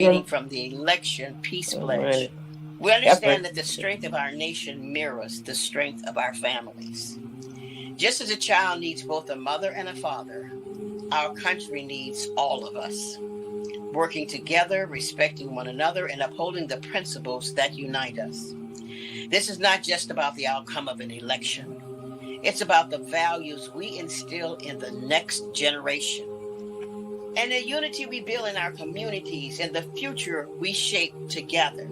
Reading from the election peace pledge. We understand that the strength of our nation mirrors the strength of our families. Just as a child needs both a mother and a father, our country needs all of us, working together, respecting one another, and upholding the principles that unite us. This is not just about the outcome of an election. It's about the values we instill in the next generation, and the unity we build in our communities and the future we shape together.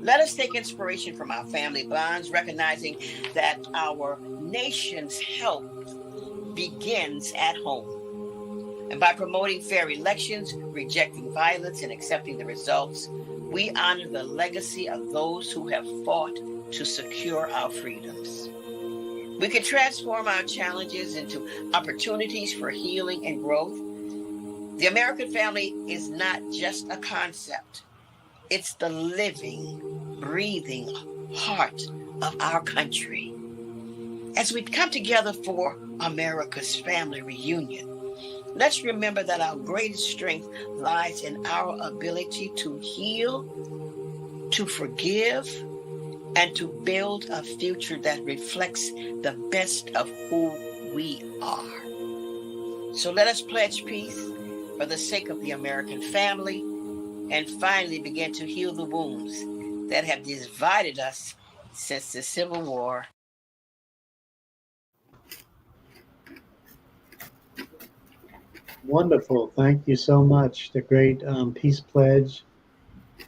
Let us take inspiration from our family bonds, recognizing that our nation's health begins at home. And by promoting fair elections, rejecting violence, and accepting the results, we honor the legacy of those who have fought to secure our freedoms. We can transform our challenges into opportunities for healing and growth. The American family is not just a concept. It's the living, breathing heart of our country. As we come together for America's family reunion, let's remember that our greatest strength lies in our ability to heal, to forgive, and to build a future that reflects the best of who we are. So let us pledge peace for the sake of the American family, and finally begin to heal the wounds that have divided us since the Civil War. Wonderful. Thank you so much. The great Peace Pledge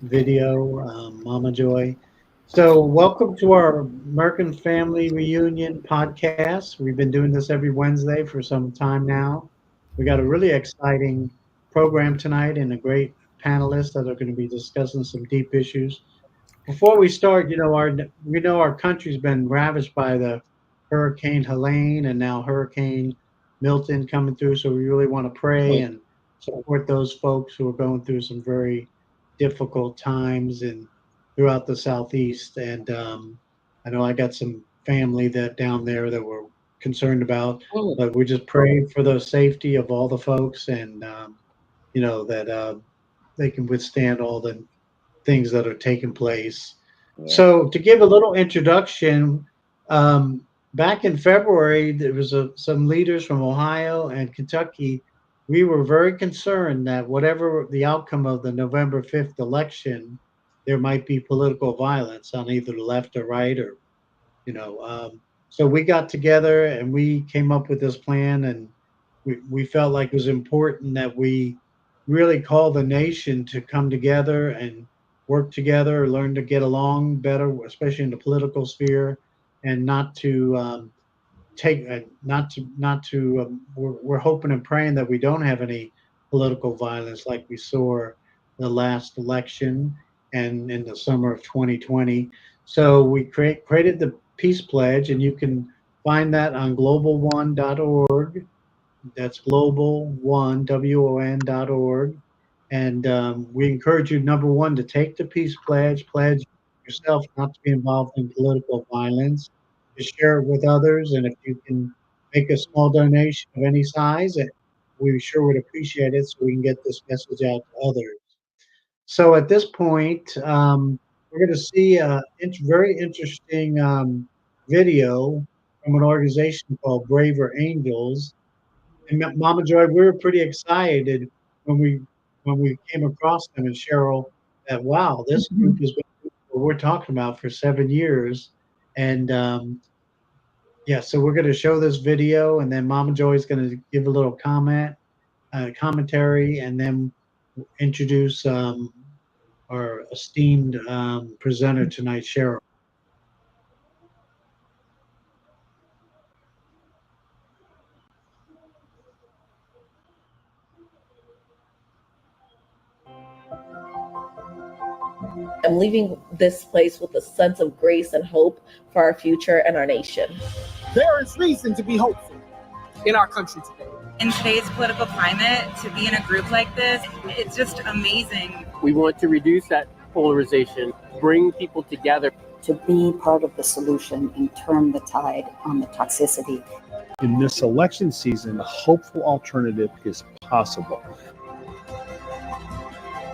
video, Mama Joy. So welcome to our American Family Reunion podcast. We've been doing this every Wednesday for some time now. We got a really exciting program tonight and a great panelists that are going to be discussing some deep issues. Before we start, our country's been ravaged by the Hurricane Helene and now Hurricane Milton coming through. So we really want to pray and support those folks who are going through some very difficult times and throughout the Southeast. And I know I got some family that down there that we're concerned about, but we just pray for the safety of all the folks and, that they can withstand all the things that are taking place. Yeah. So to give a little introduction, back in February, there was some leaders from Ohio and Kentucky. We were very concerned that whatever the outcome of the November 5th election, there might be political violence on either the left or right, or, so we got together and we came up with this plan, and we felt like it was important that we really call the nation to come together and work together, learn to get along better, especially in the political sphere, and not to we're hoping and praying that we don't have any political violence like we saw the last election and in the summer of 2020. So we created the Peace Pledge, and you can find that on globalone.org. That's global1, WON.org. And we encourage you, number one, to take the Peace Pledge, pledge yourself not to be involved in political violence, to share it with others. And if you can make a small donation of any size, we sure would appreciate it so we can get this message out to others. So at this point, we're going to see a very interesting video from an organization called Braver Angels. And Mama Joy, we were pretty excited when we came across them, and Cheryl, that wow, this group has been what we're talking about for 7 years. And so we're going to show this video, and then Mama Joy is going to give a little commentary, and then introduce our esteemed presenter tonight, Cheryl. I'm leaving this place with a sense of grace and hope for our future and our nation. There is reason to be hopeful in our country today. In today's political climate, to be in a group like this, it's just amazing. We want to reduce that polarization, bring people together. To be part of the solution and turn the tide on the toxicity. In this election season, a hopeful alternative is possible.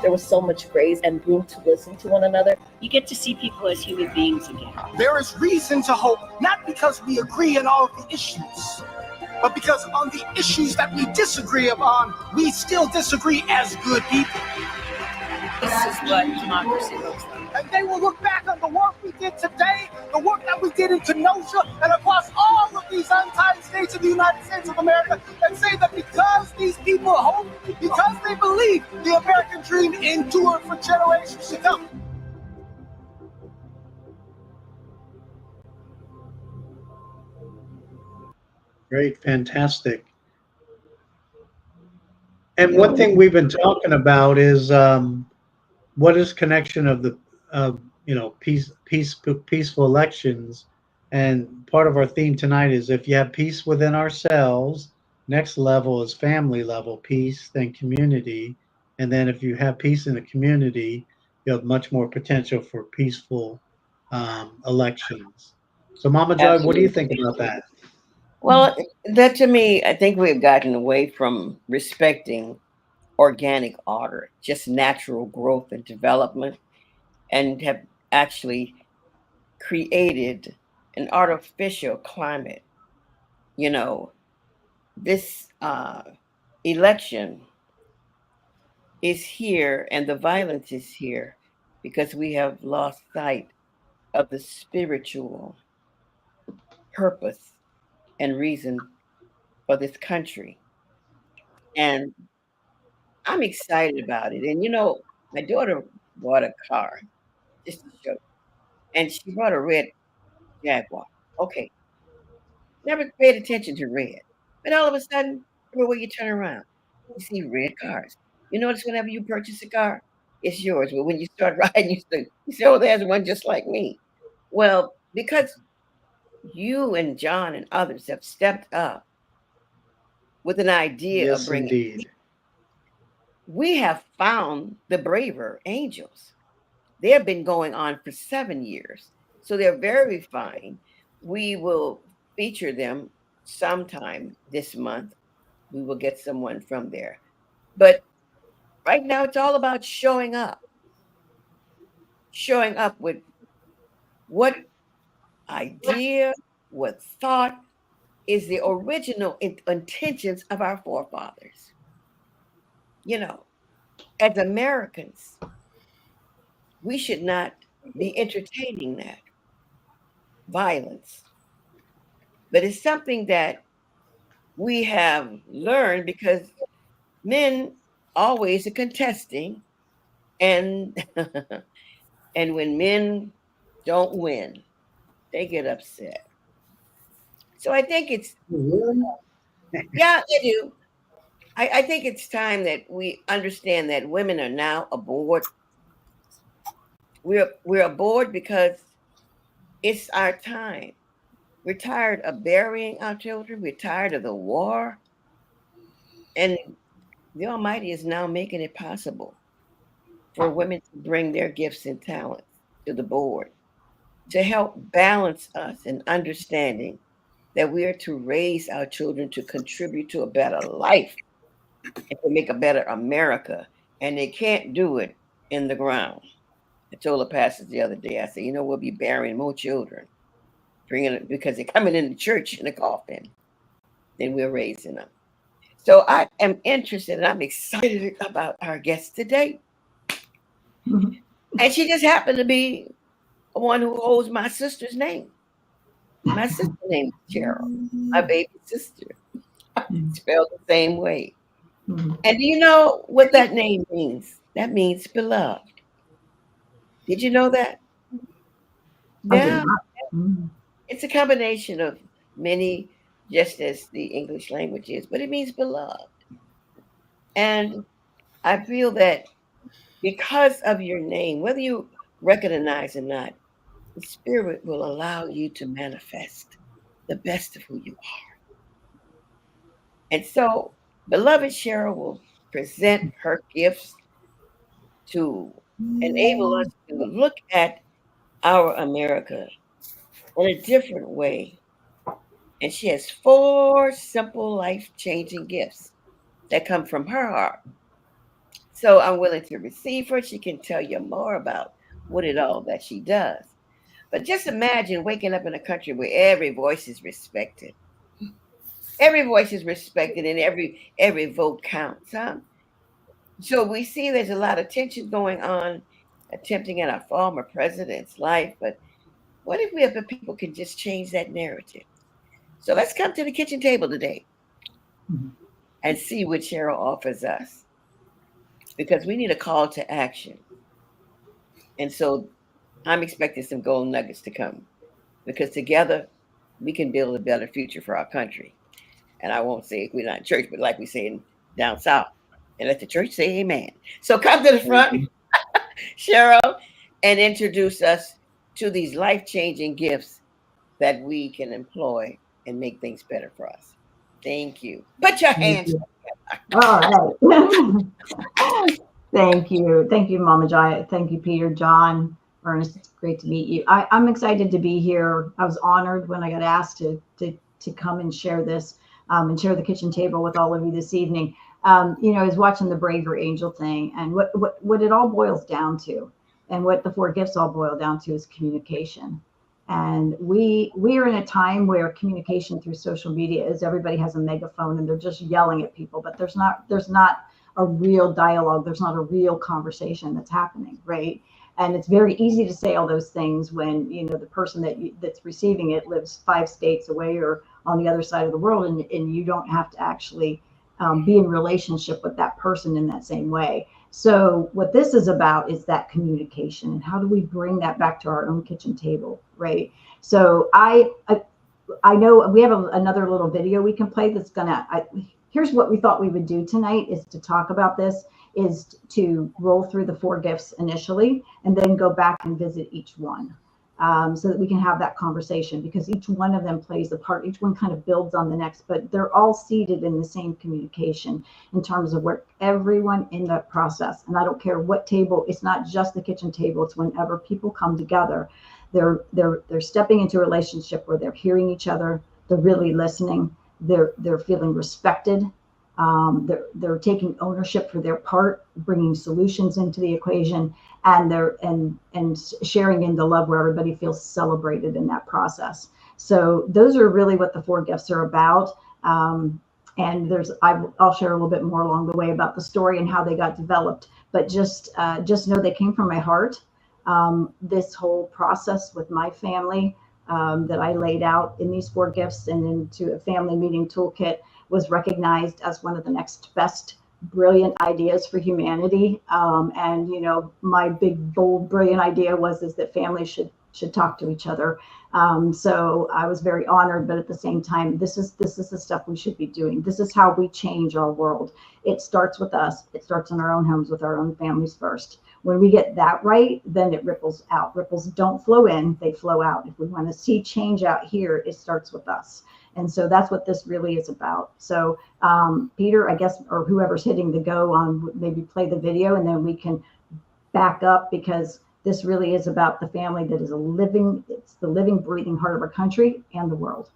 There was so much grace and room to listen to one another. You get to see people as human beings again. There is reason to hope, not because we agree on all of the issues, but because on the issues that we disagree upon, we still disagree as good people. This is what democracy looks like. And they will look back on the work we did today, the work that we did in Kenosha, and across all of these untied states of the United States of America, and say that because these people hope, because they believe, the American dream endured for generations to come. Great, fantastic. And one thing we've been talking about is what is connection of the peaceful elections. And part of our theme tonight is if you have peace within ourselves, next level is family level peace, then community, and then if you have peace in the community, you have much more potential for peaceful elections. So, Mama Joy, what do you think about that? Well, that to me, I think we've gotten away from respecting organic order, just natural growth and development, and have actually created an artificial climate. You know, this election is here and the violence is here because we have lost sight of the spiritual purpose and reason for this country. And I'm excited about it. And my daughter bought a car just to show, and she bought a red Jaguar. Okay, never paid attention to red, but all of a sudden, everywhere you turn around, you see red cars. You notice whenever you purchase a car, it's yours. But when you start riding, you say, "Oh, there's one just like me." Well, because you and John and others have stepped up with an idea of Yes, bringing, indeed. we have found the braver angels. They have been going on for 7 years, so they're very refined. We will feature them sometime this month. We will get someone from there. But right now, it's all about showing up with what idea, what thought is the original intentions of our forefathers. As Americans, we should not be entertaining that violence. But it's something that we have learned because men always are contesting, and and when men don't win, they get upset. So I think it's yeah, they do. I think it's time that we understand that women are now aboard. We're aboard because it's our time. We're tired of burying our children. We're tired of the war. And the Almighty is now making it possible for women to bring their gifts and talents to the board to help balance us in understanding that we are to raise our children to contribute to a better life and to make a better America. And they can't do it in the ground. I told the pastors the other day, I said, we'll be burying more children, bringing it because they're coming in the church in a coffin than we're raising them. So I am interested and I'm excited about our guest today. And she just happened to be the one who holds my sister's name. My sister's name is Cheryl, my baby sister, spelled the same way. And do you know what that name means? That means beloved. Did you know that? Yeah. It's a combination of many, just as the English language is, but it means beloved. And I feel that because of your name, whether you recognize or not, the Spirit will allow you to manifest the best of who you are. And so, beloved Cheryl will present her gifts to enable us to look at our America in a different way. And she has 4 simple life changing gifts that come from her heart. So I'm willing to receive her. She can tell you more about what it all that she does. But just imagine waking up in a country where every voice is respected. Every voice is respected and every vote counts, huh? So we see there's a lot of tension going on, attempting at our former president's life. But what if we as the people can just change that narrative? So let's come to the kitchen table today and see what Cheryl offers us, because we need a call to action. And so I'm expecting some gold nuggets to come, because together we can build a better future for our country. And I won't say we're not in church, but like we say in down south, and let the church say amen. So come to the front, Cheryl, and introduce us to these life-changing gifts that we can employ and make things better for us. Thank you. Put your hands. All right. Thank you. Thank you, Mama Joy. Thank you, Peter, John, Ernest. It's great to meet you. I'm excited to be here. I was honored when I got asked to come and share this and share the kitchen table with all of you this evening. I was watching the Braver Angel thing, and what it all boils down to, and what the 4 gifts all boil down to, is communication. And we are in a time where communication through social media is everybody has a megaphone and they're just yelling at people, but there's not a real dialogue. There's not a real conversation that's happening, right? And it's very easy to say all those things when the person that's receiving it lives 5 states away or on the other side of the world, and you don't have to actually be in relationship with that person in that same way. So what this is about is that communication, and how do we bring that back to our own kitchen table, right? So I know we have another little video we can play that's here's what we thought we would do tonight, is to talk about this, is to roll through the 4 gifts initially and then go back and visit each one. So that we can have that conversation, because each one of them plays a part. Each one kind of builds on the next, but they're all seated in the same communication in terms of where everyone in that process, and I don't care what table, it's not just the kitchen table, it's whenever people come together, they're stepping into a relationship where they're hearing each other, they're really listening, they're feeling respected, they're taking ownership for their part, bringing solutions into the equation, and they're sharing in the love where everybody feels celebrated in that process. So those are really what the 4 gifts are about. And I'll share a little bit more along the way about the story and how they got developed. But just know they came from my heart. This whole process with my family that I laid out in these 4 gifts and into a family meeting toolkit was recognized as one of the next best brilliant ideas for humanity. And my big, bold, brilliant idea is that families should talk to each other. So I was very honored, but at the same time, this is the stuff we should be doing. This is how we change our world. It starts with us. It starts in our own homes with our own families first. When we get that right, then it ripples out. Ripples don't flow in, they flow out. If we want to see change out here, it starts with us. And so that's what this really is about. So Peter, I guess, or whoever's hitting the go on, maybe play the video, and then we can back up, because this really is about the family that is it's the living, breathing heart of our country and the world.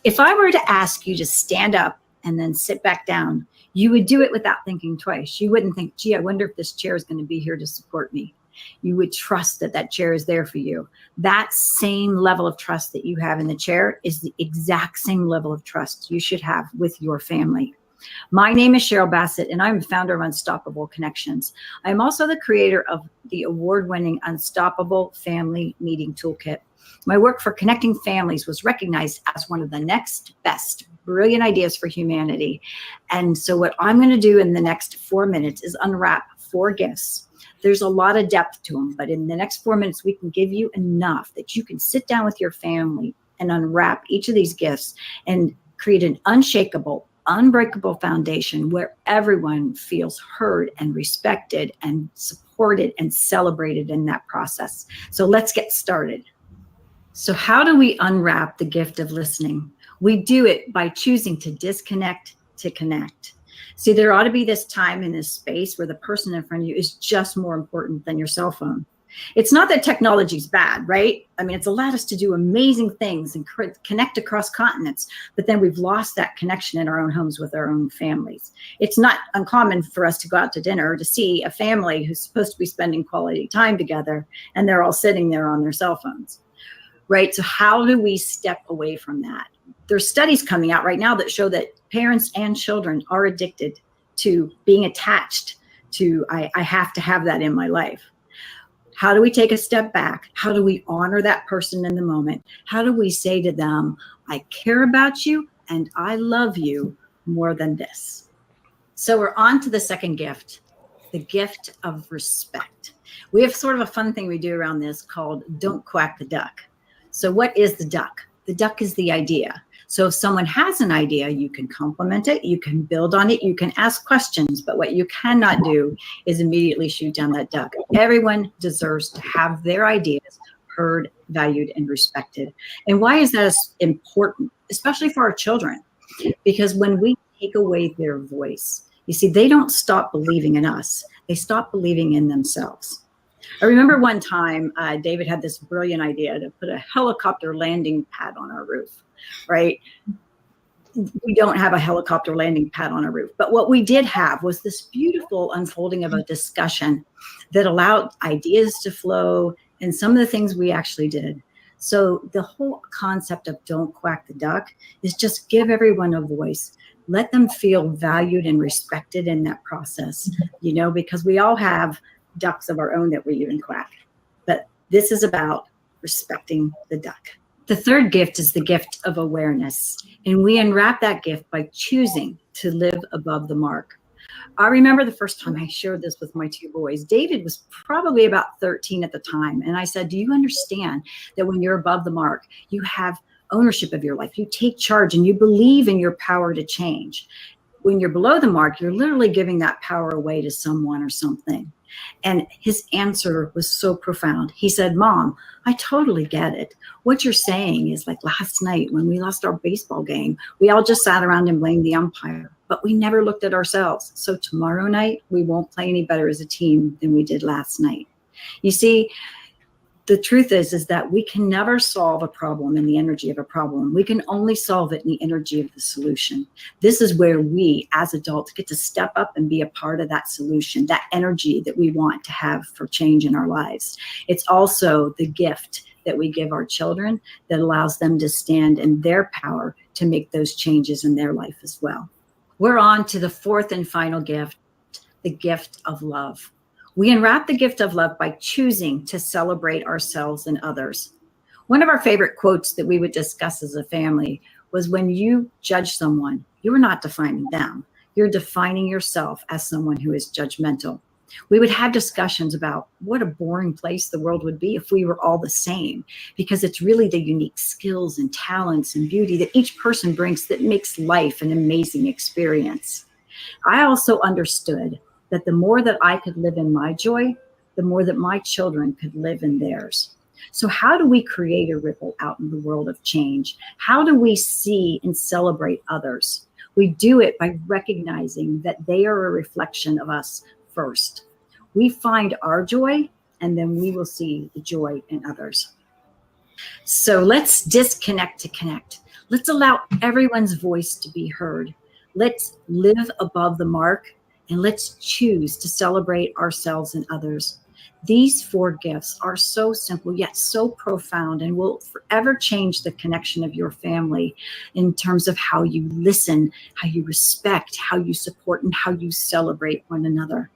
If I were to ask you to stand up and then sit back down, you would do it without thinking twice. You wouldn't think, gee, I wonder if this chair is going to be here to support me. You would trust that that chair is there for you. That same level of trust that you have in the chair is the exact same level of trust you should have with your family. My name is Cheryl Bassett, and I'm the founder of Unstoppable Connections. I'm also the creator of the award-winning Unstoppable Family Meeting Toolkit. My work for connecting families was recognized as one of the next best brilliant ideas for humanity. And so what I'm going to do in the next 4 minutes is unwrap 4 gifts. There's a lot of depth to them, but in the next 4 minutes, we can give you enough that you can sit down with your family and unwrap each of these gifts and create an unshakable, unbreakable foundation where everyone feels heard and respected and supported and celebrated in that process. So let's get started. So how do we unwrap the gift of listening? We do it by choosing to disconnect to connect. See, there ought to be this time in this space where the person in front of you is just more important than your cell phone. It's not that technology is bad, right? I mean, it's allowed us to do amazing things and connect across continents, but then we've lost that connection in our own homes with our own families. It's not uncommon for us to go out to dinner or to see a family who's supposed to be spending quality time together, and they're all sitting there on their cell phones, right? So how do we step away from that? There's studies coming out right now that show that parents and children are addicted to being attached to, I have to have that in my life. How do we take a step back? How do we honor that person in the moment? How do we say to them, I care about you and I love you more than this? So we're on to the second gift, the gift of respect. We have sort of a fun thing we do around this called Don't Quack the Duck. So what is the duck? The duck is the idea. So if someone has an idea, you can compliment it, you can build on it, you can ask questions, but what you cannot do is immediately shoot down that duck. Everyone deserves to have their ideas heard, valued, and respected. And why is that important, especially for our children? Because when we take away their voice, you see, they don't stop believing in us, they stop believing in themselves. I remember one time, David had this brilliant idea to put a helicopter landing pad on our roof, right? We don't have a helicopter landing pad on our roof, but what we did have was this beautiful unfolding of a discussion that allowed ideas to flow and some of the things we actually did. So the whole concept of Don't Quack the Duck is just give everyone a voice. Let them feel valued and respected in that process, you know, because we all have ducks of our own that we even quack. But this is about respecting the duck. The third gift is the gift of awareness. And we unwrap that gift by choosing to live above the mark. I remember the first time I shared this with my two boys. David was probably about 13 at the time. And I said, do you understand that when you're above the mark, you have ownership of your life? You take charge and you believe in your power to change. When you're below the mark, you're literally giving that power away to someone or something. And his answer was so profound. He said, Mom, I totally get it. What you're saying is like last night when we lost our baseball game, we all just sat around and blamed the umpire, but we never looked at ourselves. So tomorrow night, we won't play any better as a team than we did last night. You see, the truth is that we can never solve a problem in the energy of a problem. We can only solve it in the energy of the solution. This is where we, as adults, get to step up and be a part of that solution, that energy that we want to have for change in our lives. It's also the gift that we give our children that allows them to stand in their power to make those changes in their life as well. We're on to the fourth and final gift, the gift of love. We unwrap the gift of love by choosing to celebrate ourselves and others. One of our favorite quotes that we would discuss as a family was, when you judge someone, you're not defining them. You're defining yourself as someone who is judgmental. We would have discussions about what a boring place the world would be if we were all the same, because it's really the unique skills and talents and beauty that each person brings that makes life an amazing experience. I also understood that the more that I could live in my joy, the more that my children could live in theirs. So how do we create a ripple out in the world of change? How do we see and celebrate others? We do it by recognizing that they are a reflection of us first. We find our joy, and then we will see the joy in others. So let's disconnect to connect. Let's allow everyone's voice to be heard. Let's live above the mark. And let's choose to celebrate ourselves and others. These four gifts are so simple, yet so profound, and will forever change the connection of your family in terms of how you listen, how you respect, how you support, and how you celebrate one another.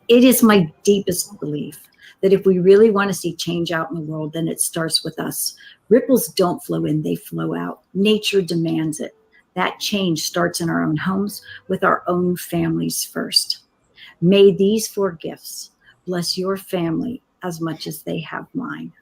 It is my deepest belief that if we really want to see change out in the world, then it starts with us. Ripples don't flow in, they flow out. Nature demands it. That change starts in our own homes with our own families first. May these four gifts bless your family as much as they have mine.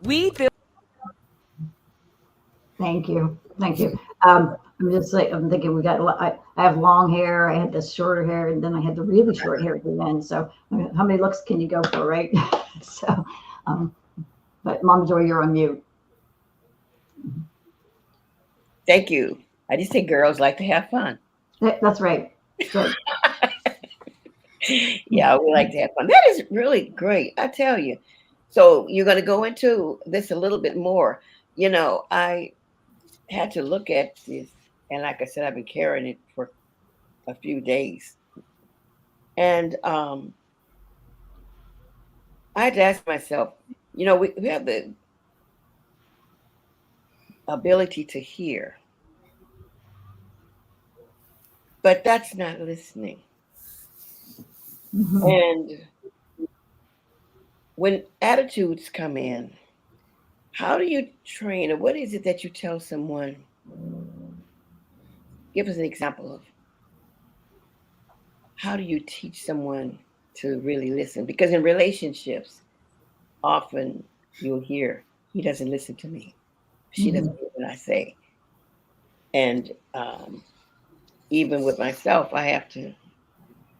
We feel. Thank you. I'm just like, I'm thinking we got, I have long hair. I had the shorter hair, and then I had the really short hair at the end. So how many looks can you go for, right? So, but Mama Joy, you're on mute. Thank you. I just think girls like to have fun. That's right. Good. Yeah, we like to have fun. That is really great. I tell you. So you're going to go into this a little bit more. You know, I had to look at this, and like I said, I've been carrying it for a few days. And I had to ask myself, you know, we have the ability to hear, but that's not listening. Mm-hmm. And when attitudes come in, how do you train, or what is it that you tell someone? Give us an example of how do you teach someone to really listen? Because in relationships, often you'll hear, he doesn't listen to me. She doesn't hear what I say. And even with myself, I have to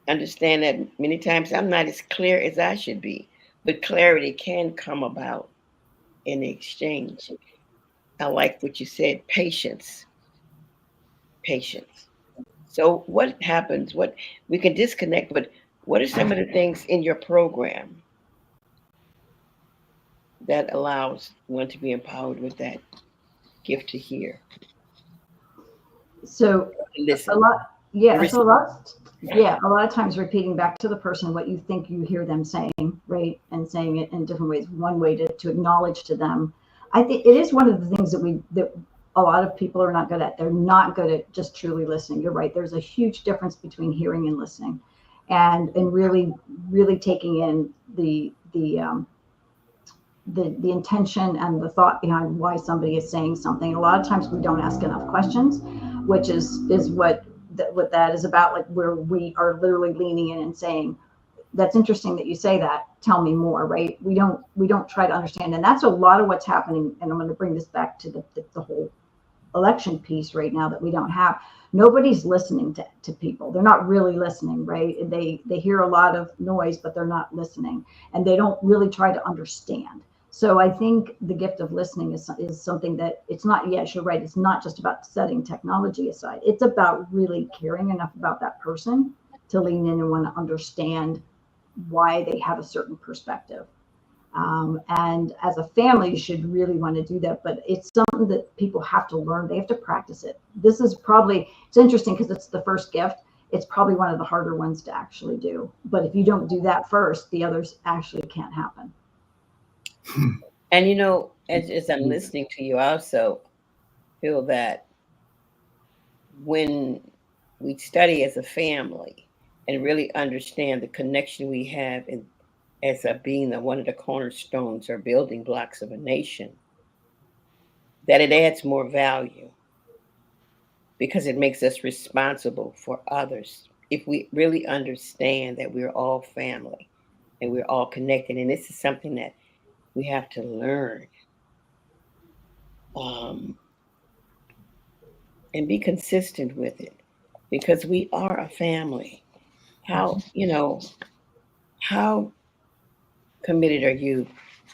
understand that many times I'm not as clear as I should be, but clarity can come about in the exchange. I like what you said, patience. So what happens? What we can disconnect, but what are some of the things in your program that allows one to be empowered with that gift to hear? So listen. a lot, yeah. So a lot of times repeating back to the person what you think you hear them saying, right, and saying it in different ways. One way to acknowledge to them. I think it is one of the things that a lot of people are not good at. They're not good at just truly listening. You're right. There's a huge difference between hearing and listening, and really taking in the intention and the thought behind why somebody is saying something. A lot of times we don't ask enough questions, which is what that is about, like where we are literally leaning in and saying, that's interesting that you say that, tell me more, right? We don't try to understand. And that's a lot of what's happening. And I'm going to bring this back to the whole election piece right now that we don't have. Nobody's listening to people. They're not really listening, right? They hear a lot of noise, but they're not listening, and they don't really try to understand. So I think the gift of listening is something that it's not, yes, you're right. It's not just about setting technology aside. It's about really caring enough about that person to lean in and want to understand why they have a certain perspective. And as a family, you should really want to do that. But it's something that people have to learn. They have to practice it. This is it's interesting because it's the first gift. It's probably one of the harder ones to actually do. But if you don't do that first, the others actually can't happen. And you know, as I'm listening to you, I also feel that when we study as a family and really understand the connection we have as being one of the cornerstones or building blocks of a nation, that it adds more value because it makes us responsible for others. If we really understand that we're all family and we're all connected, and this is something that we have to learn and be consistent with it, because we are a family. How committed are you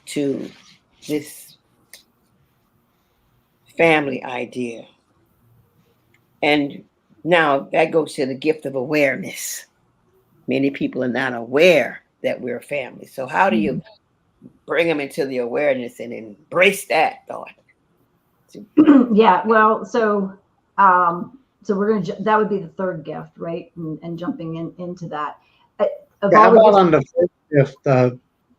to this family idea? And now that goes to the gift of awareness. Many people are not aware that we're a family. So how do you bring them into the awareness and embrace that thought? Yeah, well, so we're that would be the third gift, right? And jumping into that. How about on the first gift,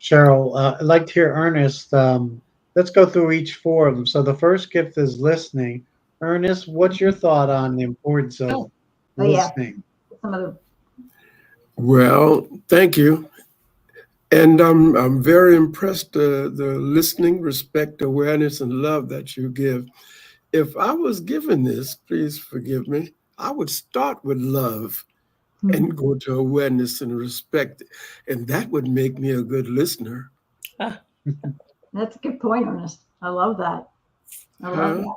Cheryl? I'd like to hear Ernest. Let's go through each four of them. So the first gift is listening. Ernest, what's your thought on the importance of listening? Yeah. Well, thank you. And I'm very impressed the listening, respect, awareness, and love that you give. If I was given this, please forgive me, I would start with love and go to awareness and respect. And that would make me a good listener. That's a good point, Ernest. I love that. I love that.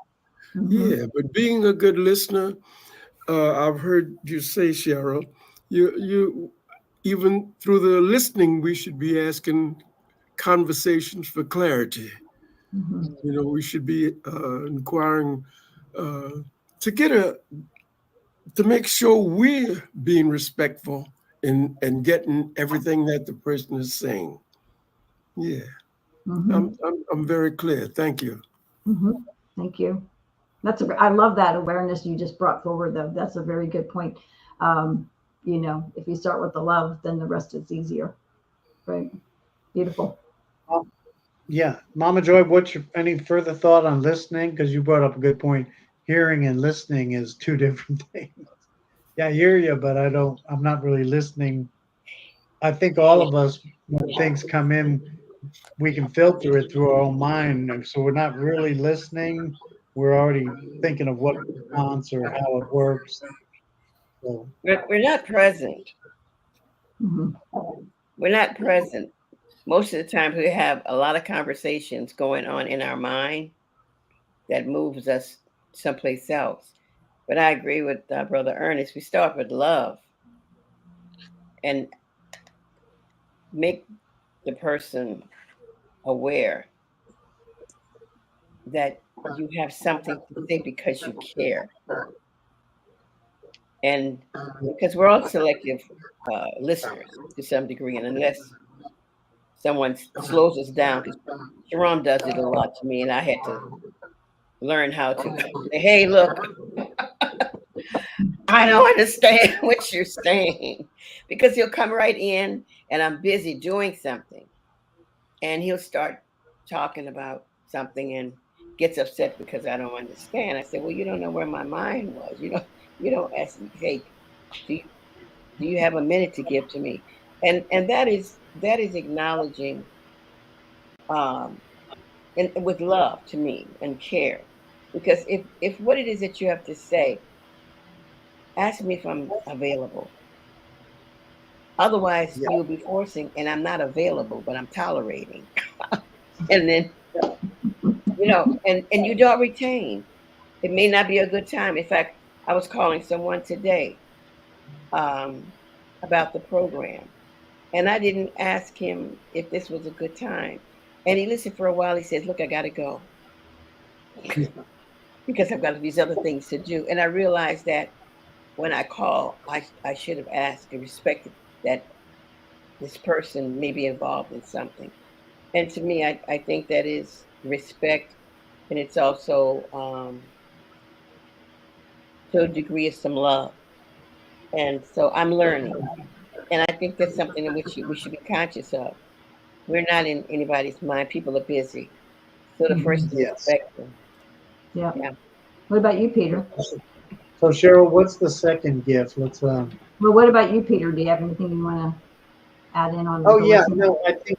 Yeah, but being a good listener, I've heard you say, Cheryl, you even through the listening, we should be asking conversations for clarity. You know, we should be inquiring to make sure we're being respectful and getting everything that the person is saying. Yeah, I'm very clear. Thank you. Thank you. I love that awareness you just brought forward, though. That's a very good point. You know, if you start with the love, then the rest is easier. Right. Beautiful. Yeah, Mama Joy, what's your any further thought on listening? Because you brought up a good point. Hearing and listening is two different things. Yeah, I hear you, but I'm not really listening. I think all of us, when things come in, we can filter it through our own mind. And so we're not really listening. We're already thinking of what response or how it works. So, We're not present. We're not present. Most of the time, we have a lot of conversations going on in our mind that moves us someplace else. But I agree with Brother Ernest. We start with love and make the person aware that you have something to say because you care. And because we're all selective listeners to some degree, and unless someone slows us down, because Jerome does it a lot to me, and I had to learn how to say, hey, look, I don't understand what you're saying, because he'll come right in and I'm busy doing something and he'll start talking about something and gets upset because I don't understand. I said, well, you don't know where my mind was. You don't ask me, hey, do you have a minute to give to me? And that is acknowledging and with love to me and care. Because if what it is that you have to say, ask me if I'm available. Otherwise, you'll be forcing, and I'm not available, but I'm tolerating. And then, and you don't retain. It may not be a good time. In fact, I was calling someone today about the program, and I didn't ask him if this was a good time. And he listened for a while. He says, look, I got to go because I've got these other things to do. And I realized that when I call, I should have asked and respected that this person may be involved in something. And to me, I think that is respect, and it's also to a degree of some love. And so I'm learning, and I think that's something in which we should be conscious of. We're not in anybody's mind. People are busy, so the first is respect them. Yeah. What about you, Peter? So Cheryl, what's the second gift? Let's. Well, what about you, Peter? Do you have anything you want to add in on? Oh yeah, no, I think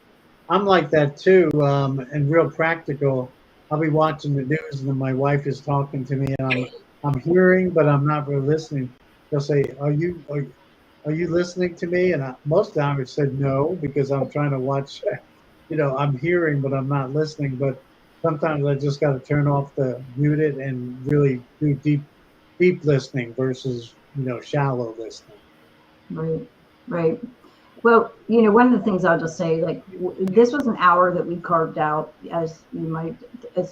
I'm like that too, and real practical. I'll be watching the news, and then my wife is talking to me, and I'm hearing, but I'm not really listening. They'll say, "Are you listening to me?" And most of the time, I said no because I'm trying to watch. I'm hearing, but I'm not listening. But sometimes I just got to turn off the mute it and really do deep listening versus shallow listening. Right. Well, one of the things I'll just say, like, this was an hour that we carved out as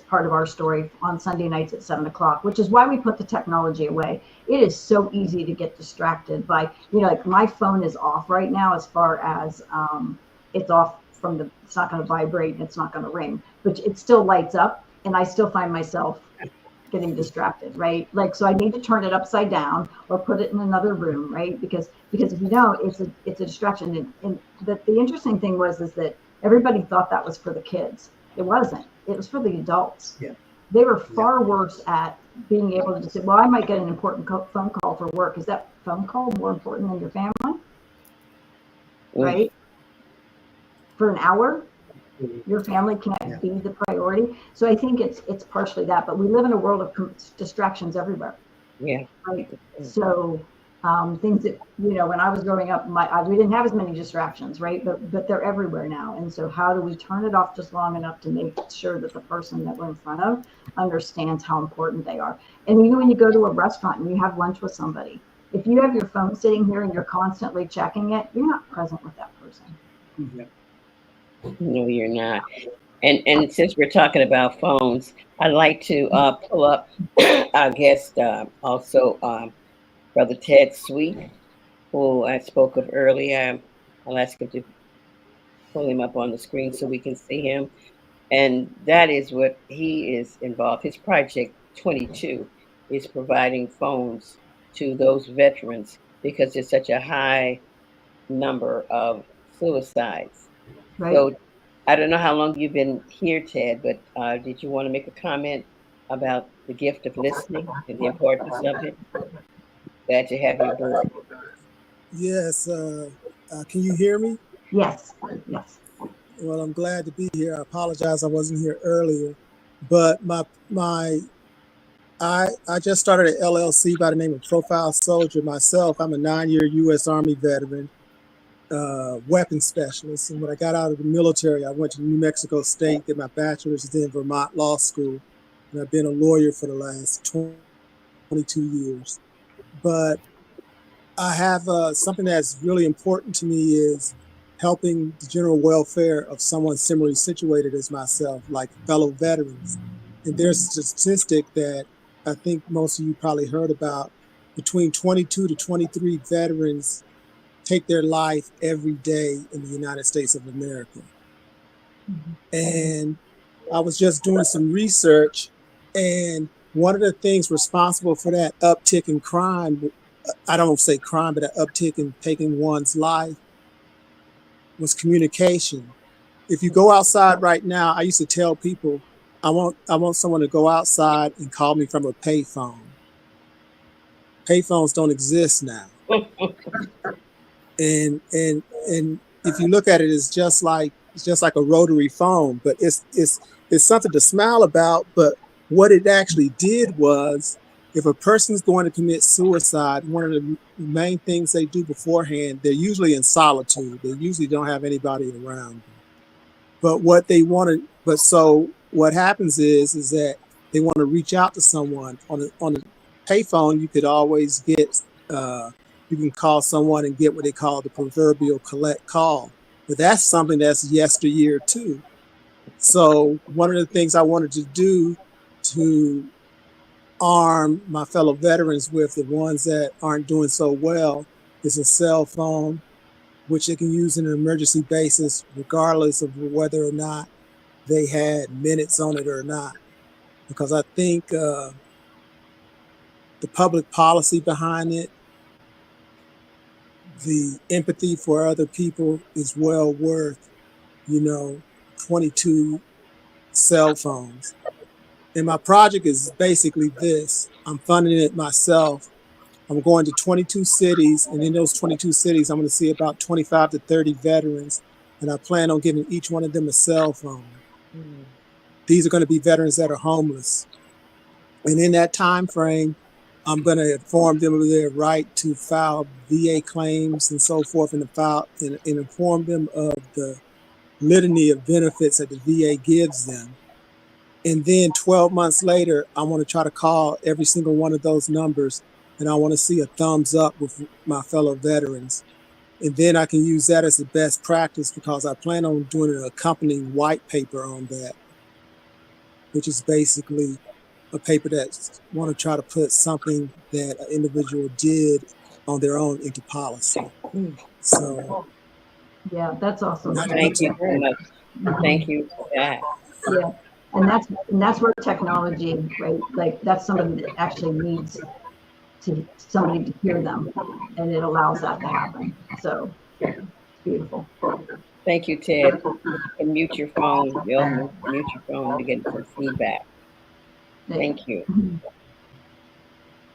part of our story on Sunday nights at 7:00, which is why we put the technology away. It is so easy to get distracted by, like my phone is off right now as far as it's off it's not going to vibrate and it's not going to ring, but it still lights up and I still find myself getting distracted, right? Like, so I need to turn it upside down or put it in another room, right? Because if you don't, it's a distraction. And the interesting thing is that everybody thought that was for the kids. It wasn't. It was for the adults. Yeah. They were far worse at being able to just say, well, I might get an important phone call for work. Is that phone call more important than your family? Right? For an hour? Your family can't be the priority. So I think it's partially that, but we live in a world of distractions everywhere. Yeah. Right. So Things that, when I was growing up, we didn't have as many distractions, right? But they're everywhere now. And so how do we turn it off just long enough to make sure that the person that we're in front of understands how important they are? And when you go to a restaurant and you have lunch with somebody, if you have your phone sitting here and you're constantly checking it, you're not present with that person. No, you're not. And since we're talking about phones, I'd like to pull up our guest, also Brother Ted Sweet, who I spoke of earlier. I'll ask him to pull him up on the screen so we can see him. And that is what he is involved. His project 22 is providing phones to those veterans because there's such a high number of suicides. Right. So I don't know how long you've been here, Ted, but did you want to make a comment about the gift of listening and the importance of it? Glad to have you aboard. Yes. Can you hear me? Yes. Yes. Well, I'm glad to be here. I apologize I wasn't here earlier, but I just started an LLC by the name of Profile Soldier myself. I'm a 9-year U.S. Army veteran, weapons specialist. And when I got out of the military, I went to New Mexico State, did my bachelor's, then Vermont Law School. And I've been a lawyer for the last 22 years. But I have something that's really important to me is helping the general welfare of someone similarly situated as myself, like fellow veterans. And there's a statistic that I think most of you probably heard about. Between 22 to 23 veterans take their life every day in the United States of America. And I was just doing some research, and one of the things responsible for that uptick in crime, I don't say crime, but an uptick in taking one's life, was communication. If you go outside right now, I used to tell people, I want someone to go outside and call me from a payphone. Payphones don't exist now. And if you look at it, it's just like a rotary phone, but it's something to smile about. But what it actually did was, if a person's going to commit suicide, one of the main things they do beforehand, they're usually in solitude. They usually don't have anybody around. But so what happens is that they want to reach out to someone. On a payphone, you could always get, you can call someone and get what they call the proverbial collect call. But that's something that's yesteryear too. So one of the things I wanted to do to arm my fellow veterans with, the ones that aren't doing so well, is a cell phone, which they can use on an emergency basis, regardless of whether or not they had minutes on it or not. Because I think the public policy behind it, the empathy for other people is well worth, 22 cell phones. And my project is basically this. I'm funding it myself. I'm going to 22 cities, and in those 22 cities, I'm going to see about 25 to 30 veterans, and I plan on giving each one of them a cell phone. These are going to be veterans that are homeless. And in that time frame, I'm going to inform them of their right to file VA claims and so forth, and inform them of the litany of benefits that the VA gives them. And then 12 months later, I want to try to call every single one of those numbers, and I want to see a thumbs up with my fellow veterans. And then I can use that as a best practice, because I plan on doing an accompanying white paper on that, which is basically a paper that want to try to put something that an individual did on their own into policy. So yeah, that's awesome. Thank you so much. Thank you for that. Yeah, and that's where technology, right? Like, that's somebody that actually needs somebody to hear them, and it allows that to happen. So it's beautiful. Thank you, Ted. You can mute your phone. You'll mute your phone to get some feedback. Thank you.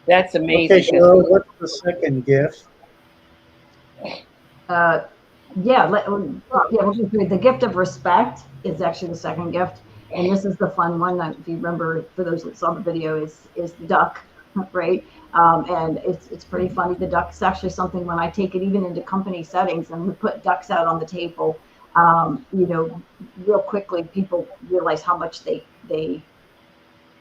That's amazing. Okay, Cheryl, what's the second gift? We'll just do it. The gift of respect is actually the second gift, and this is the fun one. If you remember, for those that saw the video, is the duck. right? And it's pretty funny. The duck's actually something when I take it even into company settings and we put ducks out on the table, real quickly people realize how much they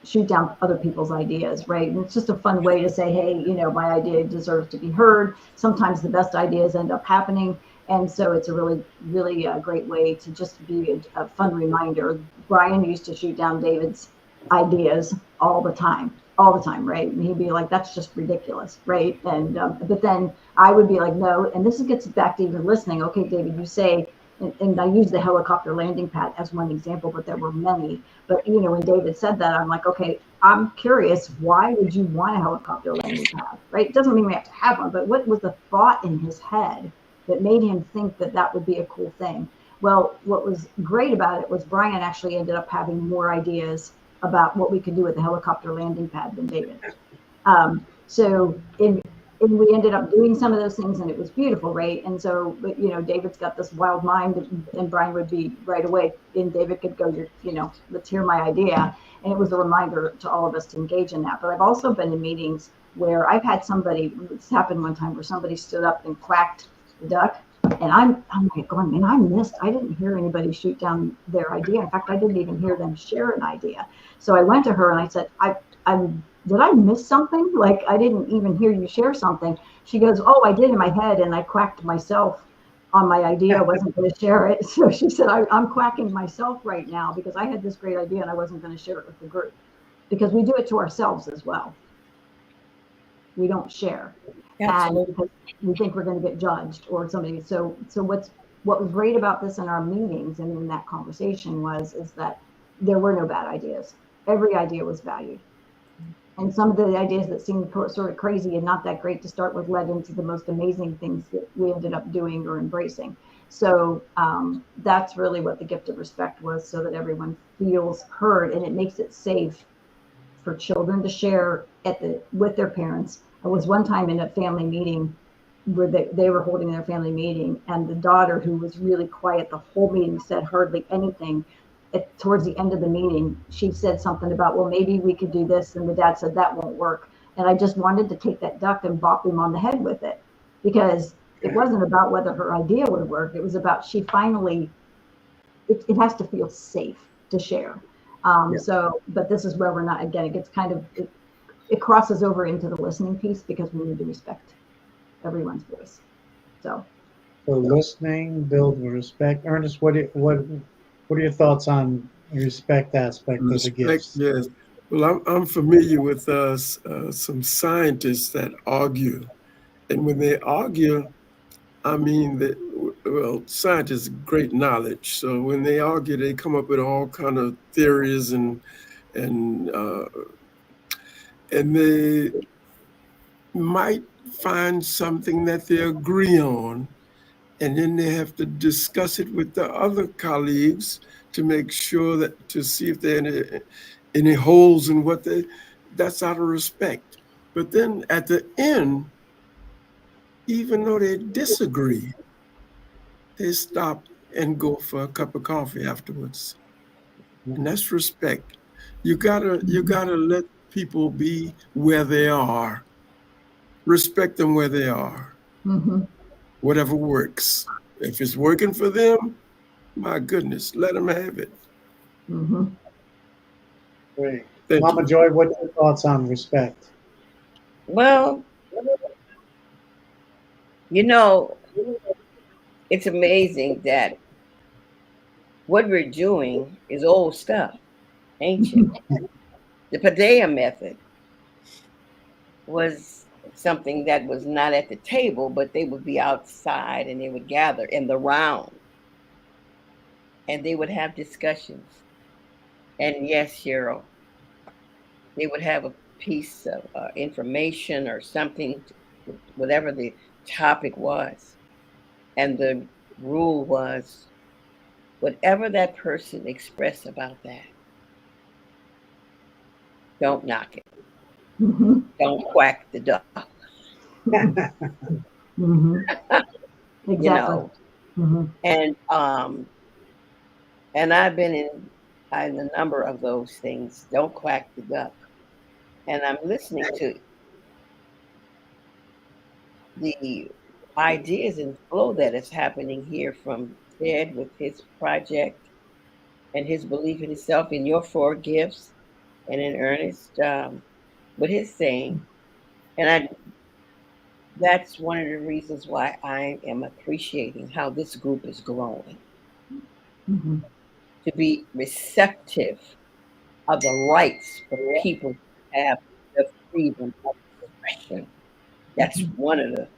shoot down other people's ideas, right? And it's just a fun way to say, hey, my idea deserves to be heard. Sometimes the best ideas end up happening. And so it's a really, really great way to just be a fun reminder. Brian used to shoot down David's ideas all the time, right? And he'd be like, that's just ridiculous, right? And but then I would be like, no. And this gets back to even listening. Okay, David, you say, and I use the helicopter landing pad as one example, but there were many. But when David said that, I'm like, okay, I'm curious, why would you want a helicopter landing pad, right? It doesn't mean we have to have one, but what was the thought in his head that made him think that that would be a cool thing? Well, what was great about it was Brian actually ended up having more ideas about what we could do with the helicopter landing pad than David. And we ended up doing some of those things, and it was beautiful, right? And so, David's got this wild mind, and Brian would be right away, and David could go, let's hear my idea. And it was a reminder to all of us to engage in that. But I've also been in meetings where I've had somebody, this happened one time where somebody stood up and quacked the duck. And I'm like going, man, I didn't hear anybody shoot down their idea. In fact, I didn't even hear them share an idea. So I went to her and I said, did I miss something? Like, I didn't even hear you share something. She goes, oh, I did in my head, and I quacked myself on my idea. I wasn't going to share it. So she said, I'm quacking myself right now because I had this great idea and I wasn't going to share it with the group, because we do it to ourselves as well. We don't share. Absolutely. And because we think we're going to get judged or somebody. So what was great about this in our meetings and in that conversation is that there were no bad ideas. Every idea was valued. And some of the ideas that seemed sort of crazy and not that great to start with led into the most amazing things that we ended up doing or embracing. So that's really what the gift of respect was, so that everyone feels heard, and it makes it safe for children to share with their parents. I was one time in a family meeting where they were holding their family meeting, and the daughter, who was really quiet the whole meeting, said hardly anything. Towards the end of the meeting, she said something about, well, maybe we could do this. And the dad said, that won't work. And I just wanted to take that duck and bop him on the head with it, because it wasn't about whether her idea would work. It was about she finally, it has to feel safe to share. So, but this is where we're not, again, it gets kind of, it crosses over into the listening piece, because we need to respect everyone's voice. So listening, build respect. Ernest, what are your thoughts on the respect aspect of the gifts? Yes. Well, I'm familiar with some scientists that argue. And when they argue, I mean, scientists have great knowledge. So when they argue, they come up with all kind of theories and they might find something that they agree on. And then they have to discuss it with the other colleagues to make sure to see if there are any holes in that's out of respect. But then at the end, even though they disagree, they stop and go for a cup of coffee afterwards. And that's respect. You gotta let people be where they are. Respect them where they are. Mm-hmm. Whatever works. If it's working for them, my goodness, let them have it. Mm-hmm. Great. Mama Joy, what are your thoughts on respect? Well, it's amazing that what we're doing is old stuff, ancient. The Padea method was something that was not at the table, but they would be outside and they would gather in the round and they would have discussions. And yes, Cheryl, they would have a piece of information or something, whatever the topic was. And the rule was, whatever that person expressed about that, don't knock it. Mm-hmm. Don't quack the duck. Mm-hmm. Exactly. Mm-hmm. And I've been in a number of those things. Don't quack the duck. and I'm listening to the ideas and flow that is happening here from Ted with his project and his belief in himself, in your four gifts, and in Ernest with his saying. And that's one of the reasons why I am appreciating how this group is growing. Mm-hmm. To be receptive of the rights for people to have the freedom of expression. That's one of the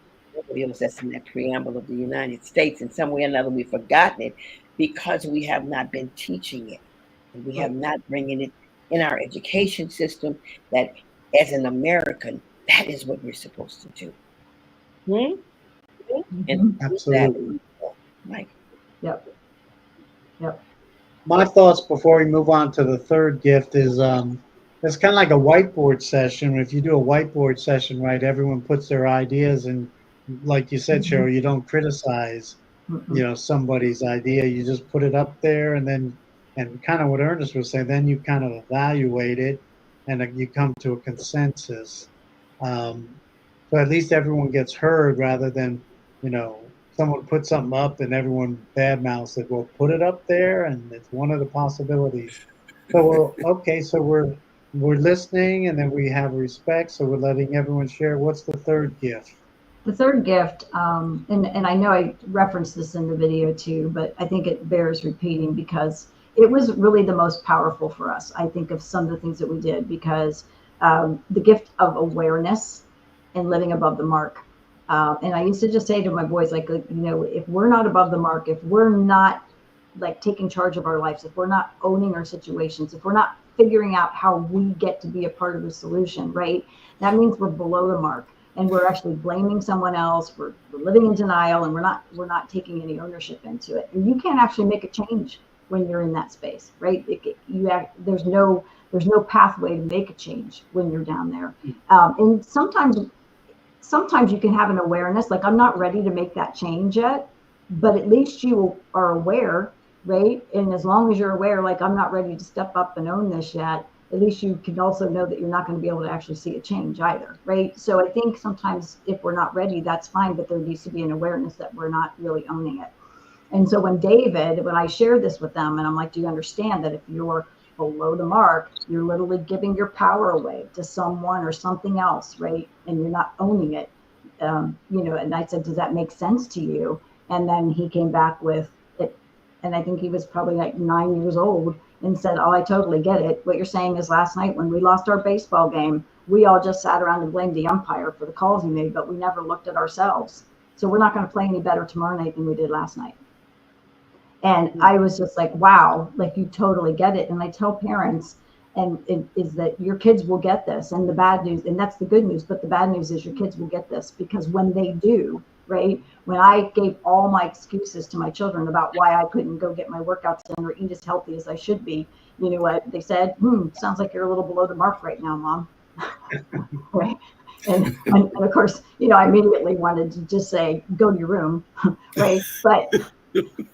bills that's in that preamble of the United States. In some way or another, we've forgotten it because we have not been teaching it. And we have not bringing it in our education system that as an American, that is what we're supposed to do. And Absolutely. Mike. Yep. My thoughts before we move on to the third gift is it's kind of like a whiteboard session. If you do a whiteboard session, right, everyone puts their ideas, and like you said, Cheryl, you don't criticize, somebody's idea. You just put it up there, and then, and kind of what Ernest was saying, then you kind of evaluate it, and you come to a consensus. So at least everyone gets heard rather than, someone put something up and everyone badmouths it. Well, put it up there, and it's one of the possibilities. So we're listening, and then we have respect. So we're letting everyone share. What's the third gift? The third gift, and I know I referenced this in the video too, but I think it bears repeating because it was really the most powerful for us. I think of some of the things that we did because the gift of awareness and living above the mark. And I used to just say to my boys, like, if we're not above the mark, if we're not like taking charge of our lives, if we're not owning our situations, if we're not figuring out how we get to be a part of the solution, right? That means we're below the mark and we're actually blaming someone else. We're living in denial, and we're not taking any ownership into it. And you can't actually make a change when you're in that space, right? There's no pathway to make a change when you're down there. And sometimes you can have an awareness, like, I'm not ready to make that change yet, but at least you are aware, right? And as long as you're aware, like, I'm not ready to step up and own this yet, at least you can also know that you're not going to be able to actually see a change either, right? So I think sometimes if we're not ready, that's fine, but there needs to be an awareness that we're not really owning it. And so when I shared this with them, and I'm like, do you understand that if you're below the mark, you're literally giving your power away to someone or something else, right? And you're not owning it. And I said, does that make sense to you? And then he came back with it, and I think he was probably like 9 years old, and said, oh, I totally get it. What you're saying is last night when we lost our baseball game, we all just sat around and blamed the umpire for the calls he made, but we never looked at ourselves. So we're not going to play any better tomorrow night than we did last night. And I was just like, wow, like, you totally get it. And I tell parents, is that your kids will get this. And the bad news, and that's the good news, but the bad news is your kids will get this, because when they do, right? When I gave all my excuses to my children about why I couldn't go get my workouts in or eat as healthy as I should be, you know what? They said, sounds like you're a little below the mark right now, Mom. Right. And of course, I immediately wanted to just say, go to your room. Right.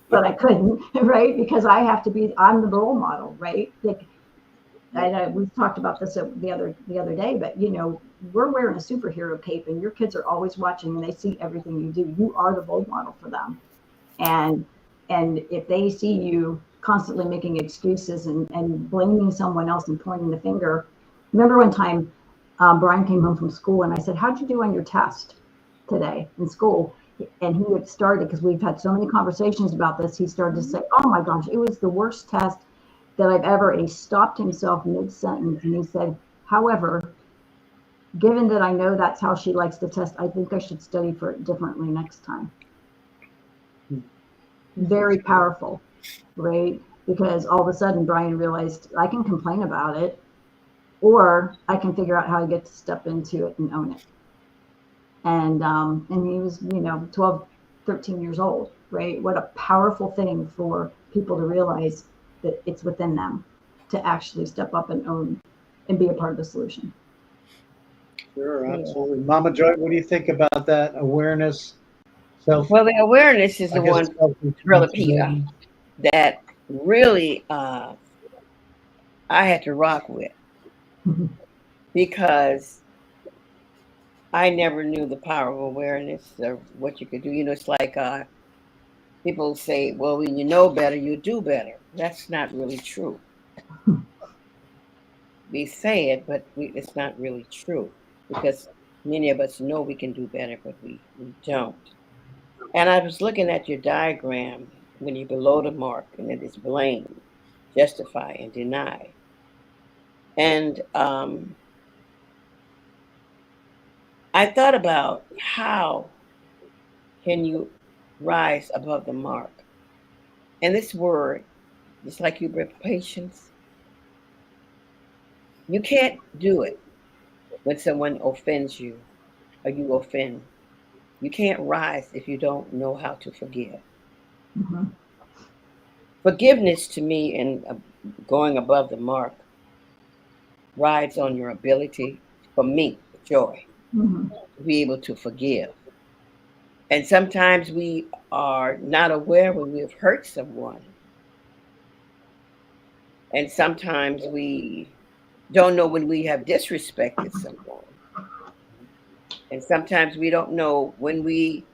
But I couldn't, right? Because I'm the role model, right? Like, we talked about this the other day, but we're wearing a superhero cape, and your kids are always watching, and they see everything you do. You are the role model for them, and if they see you constantly making excuses and blaming someone else and pointing the finger. Remember one time, Brian came home from school, and I said, "How'd you do on your test today in school?" And he had started, because we've had so many conversations about this. He started to say, "Oh my gosh, it was the worst test that I've ever," and he stopped himself mid-sentence and he said, "However, given that I know that's how she likes to test, I think I should study for it differently next time." Very powerful, right? Because all of a sudden Brian realized, I can complain about it, or I can figure out how I get to step into it and own it. And he was, 12, 13 years old, right? What a powerful thing for people to realize that it's within them to actually step up and own and be a part of the solution. Sure, absolutely. Mama Joy, what do you think about that awareness? Well, the awareness is the one, Brother Peter, that really I had to rock with. because I never knew the power of awareness or what you could do. It's like people say, well, when you know better, you do better. That's not really true. We say it, but it's not really true because many of us know we can do better, but we don't. And I was looking at your diagram when you're below the mark, and it is blame, justify, and deny. And I thought about how can you rise above the mark? And this word, just like you bring patience, you can't do it when someone offends you or you offend. You can't rise if you don't know how to forgive. Mm-hmm. Forgiveness to me and going above the mark rides on your ability, for me, joy, Mm-hmm. to be able to forgive. And sometimes we are not aware when we have hurt someone. And sometimes we don't know when we have disrespected someone. And sometimes we don't know when we're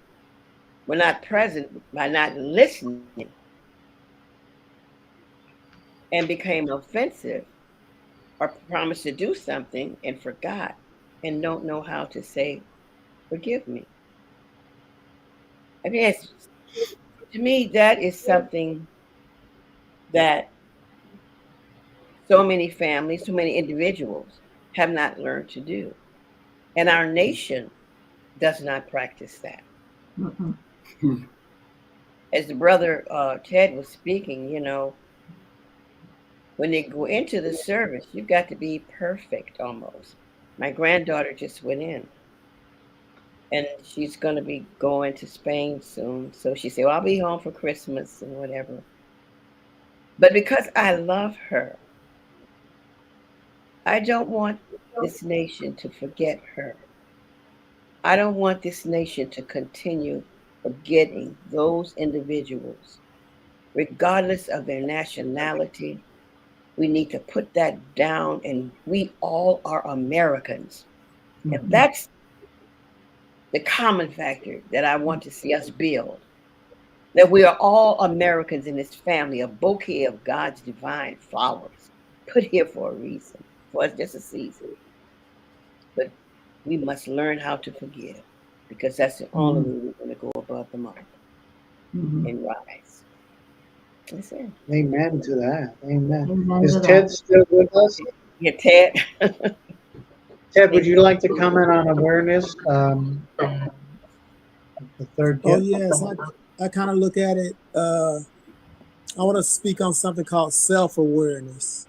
not present by not listening and became offensive or promised to do something and forgot and don't know how to say, forgive me. I mean, to me, that is something that so many families, so many individuals have not learned to do. And our nation does not practice that. Mm-hmm. As the brother Ted was speaking, when they go into the service, you've got to be perfect almost. My granddaughter just went in and she's going to be going to Spain soon. So she said, well, I'll be home for Christmas and whatever. But because I love her, I don't want this nation to forget her. I don't want this nation to continue forgetting those individuals, regardless of their nationality. We need to put that down, and we all are Americans. And Mm-hmm. that's the common factor that I want to see us build. That we are all Americans in this family, a bouquet of God's divine flowers, put here for a reason, for just a season. But we must learn how to forgive because that's the only way we're going to go above the mark and rise. That's it. Amen to that. Amen. Amen Is to Ted that. still with us? Yeah, Ted. Ted, would you like to comment on awareness? The third Oh, tip. yes. I kind of look at it. I want to speak on something called self-awareness.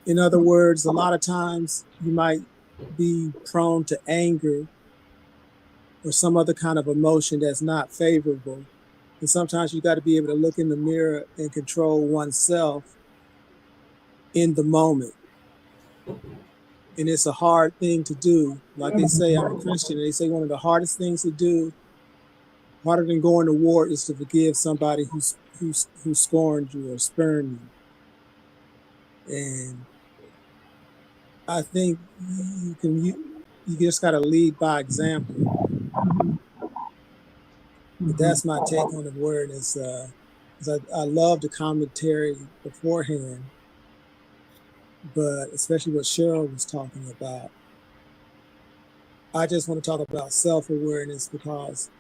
In other words, a lot of times you might be prone to anger or some other kind of emotion that's not favorable. And sometimes you got to be able to look in the mirror and control oneself in the moment. And it's a hard thing to do. Like they say, I'm a Christian, and they say one of the hardest things to do, harder than going to war, is to forgive somebody who scorned you or spurned you. And I think you just got to lead by example. But that's my take on awareness. I love the commentary beforehand, but especially what Cheryl was talking about. I just want to talk about self-awareness because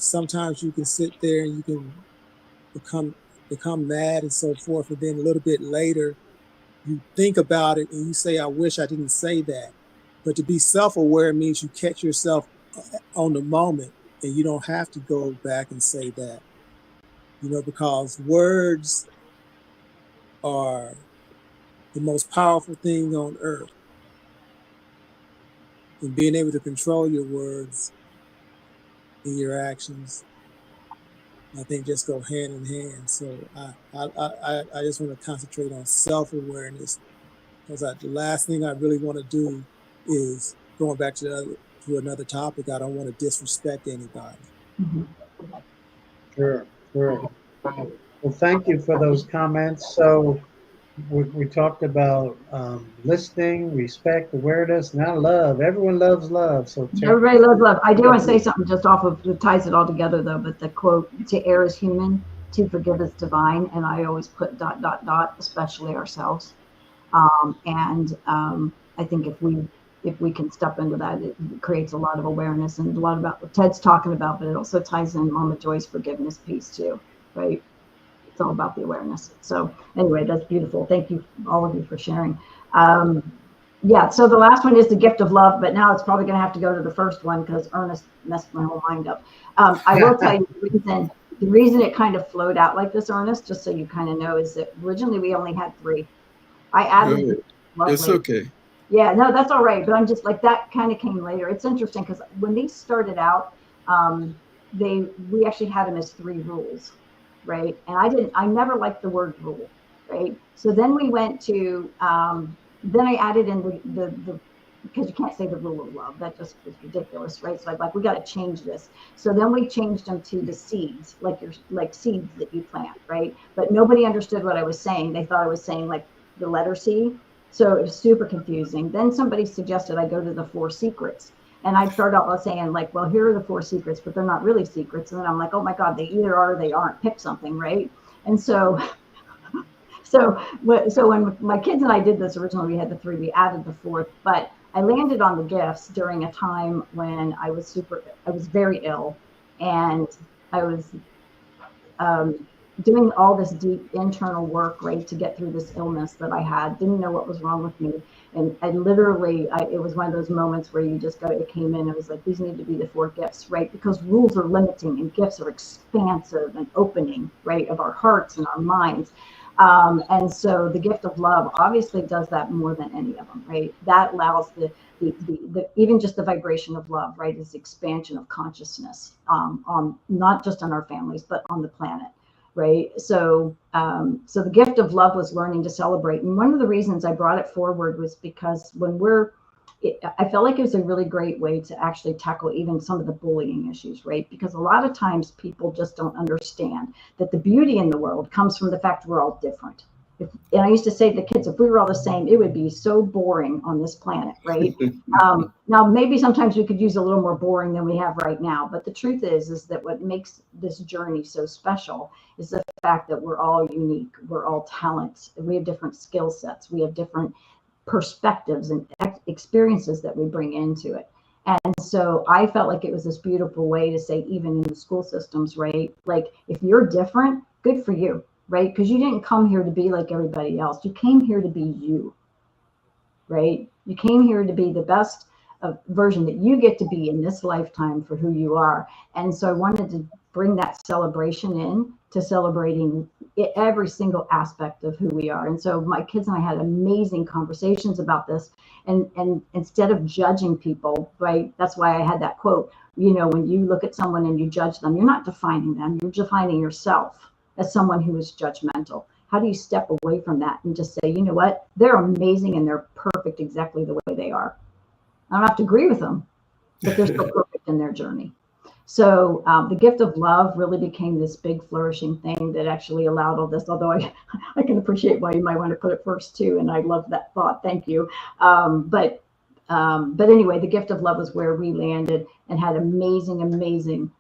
sometimes you can sit there and you can become mad and so forth, and then a little bit later you think about it and you say, I wish I didn't say that. But to be self-aware means you catch yourself on the moment and you don't have to go back and say that, because words are the most powerful thing on earth. And being able to control your words and your actions, I think, just go hand in hand. So I just want to concentrate on self-awareness because the last thing I really want to do is going back to another topic. I don't want to disrespect anybody. Sure. Well, thank you for those comments. So we talked about listening, respect, awareness, now love. Everyone loves love. So Everybody loves love. I do want to say something just off of it ties it all together though, but the quote, to err is human, to forgive is divine. And I always put ... especially ourselves. I think if we can step into that, it creates a lot of awareness and a lot about what Ted's talking about, but it also ties in Mama Joy's forgiveness piece too, right? It's all about the awareness. So anyway, that's beautiful. Thank you, all of you, for sharing. Yeah, so the last one is the gift of love, but now it's probably going to have to go to the first one because Ernest messed my whole mind up. I will tell you the reason it kind of flowed out like this, Ernest, just so you kind of know, is that originally we only had 3. I added It's okay. Yeah, no, that's all right. But I'm just like, that kind of came later. It's interesting because when these started out, we actually had them as 3 rules, right? And I never liked the word rule, right? So then we went to, then I added in the because you can't say the rule of love. That just is ridiculous, right? So I'm like, we got to change this. So then we changed them to the seeds, like seeds that you plant, right? But nobody understood what I was saying. They thought I was saying like the letter C. So it was super confusing. Then somebody suggested I go to the 4 secrets. And I started out by saying like, well, here are the 4 secrets, but they're not really secrets. And then I'm like, oh my God, they either are or they aren't. Pick something, right? And so when my kids and I did this originally, we had the 3, we added the 4th, but I landed on the gifts during a time when I was very ill, and I was doing all this deep internal work, right, to get through this illness that I had. Didn't know what was wrong with me. And I literally, it was one of those moments where you just it came in, it was like, these need to be the 4 gifts, right? Because rules are limiting and gifts are expansive and opening, right, of our hearts and our minds. And so the gift of love obviously does that more than any of them, right? That allows the even just the vibration of love, right, is expansion of consciousness, on not just on our families, but on the planet. Right. So the gift of love was learning to celebrate. And one of the reasons I brought it forward was because I felt like it was a really great way to actually tackle even some of the bullying issues, right? Because a lot of times people just don't understand that the beauty in the world comes from the fact we're all different. And I used to say to the kids, if we were all the same, it would be so boring on this planet, right? Now, maybe sometimes we could use a little more boring than we have right now. But the truth is that what makes this journey so special is the fact that we're all unique. We're all talents. We have different skill sets. We have different perspectives and experiences that we bring into it. And so I felt like it was this beautiful way to say, even in the school systems, right? Like, if you're different, good for you. Right? Because you didn't come here to be like everybody else. You came here to be you, right? You came here to be the best version that you get to be in this lifetime for who you are. And so I wanted to bring that celebration in to celebrating every single aspect of who we are. And so my kids and I had amazing conversations about this. And instead of judging people, right? That's why I had that quote, when you look at someone and you judge them, you're not defining them, you're defining yourself as someone who is judgmental. How do you step away from that and just say, you know what? They're amazing and they're perfect exactly the way they are. I don't have to agree with them, but they're still perfect in their journey. So the gift of love really became this big flourishing thing that actually allowed all this, although I can appreciate why you might want to put it first too. And I love that thought. Thank you. But anyway, the gift of love was where we landed and had amazing,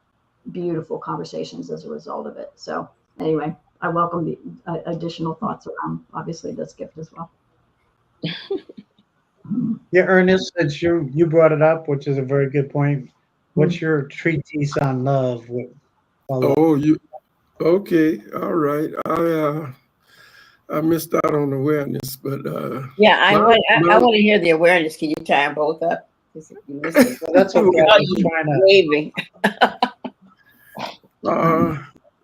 beautiful conversations as a result of it. So anyway, I welcome the additional thoughts around obviously this gift as well. Yeah, Ernest, since you brought it up, which is a very good point. What's your treatise on love? Okay, all right. I missed out on awareness, but yeah, I want to hear the awareness. Can you tie them both up? That's okay.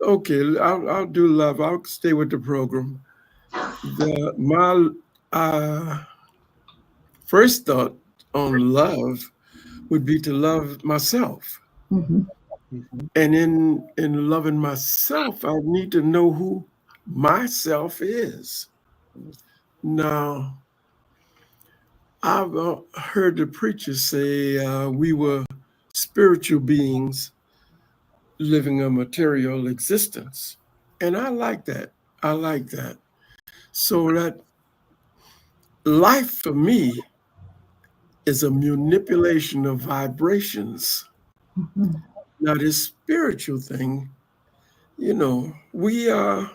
Okay, I'll do love. I'll stay with the program. My first thought on love would be to love myself. Mm-hmm. And in loving myself, I need to know who myself is. Now, I've heard the preachers say we were spiritual beings living a material existence. And I like that. So that life for me is a manipulation of vibrations. Now, this spiritual thing, we are,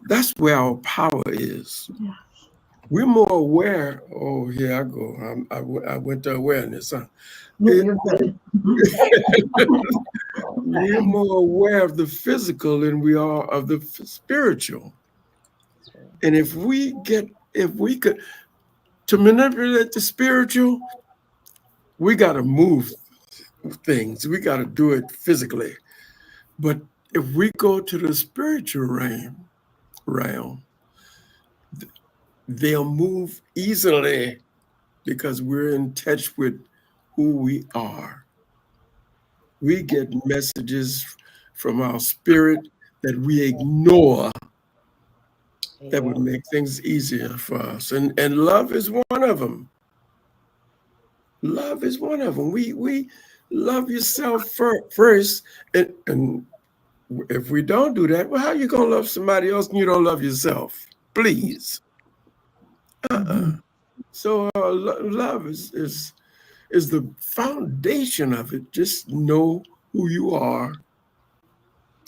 that's where our power is. We're more aware. Oh, here I go. I went to awareness. Huh? You're good. We're more aware of the physical than we are of the spiritual. And if we could, to manipulate the spiritual, we got to move things. We got to do it physically. But if we go to the spiritual realm, they'll move easily because we're in touch with who we are. We get messages from our spirit that we ignore that would make things easier for us. And love is one of them. Love is one of them. We love yourself first. And if we don't do that, well, how are you going to love somebody else and you don't love yourself? Please. So love is the foundation of it. Just know who you are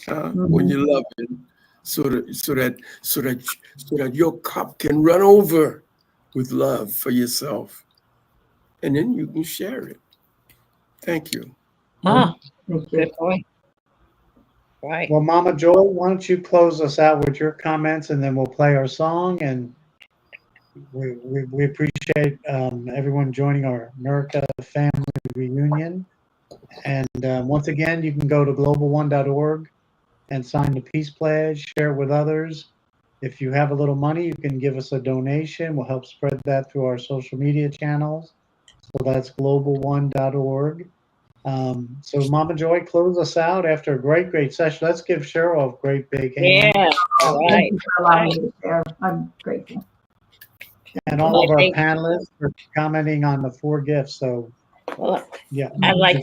when you love it, so that your cup can run over with love for yourself, and then you can share it. Thank you. Good point. Right. Well, Mama Joy, why don't you close us out with your comments, and then we'll play our song. And we appreciate everyone joining our America Family Reunion. And once again, you can go to globalone.org and sign the Peace Pledge, share it with others. If you have a little money, you can give us a donation. We'll help spread that through our social media channels. So that's globalone.org. So Mama Joy, close us out after a great session. Let's give Cheryl a great big hand. Yeah, all right. Thank you for allowing me to share. I'm grateful. And all of our panelists for commenting on the 4 gifts. So, well, yeah. I'd like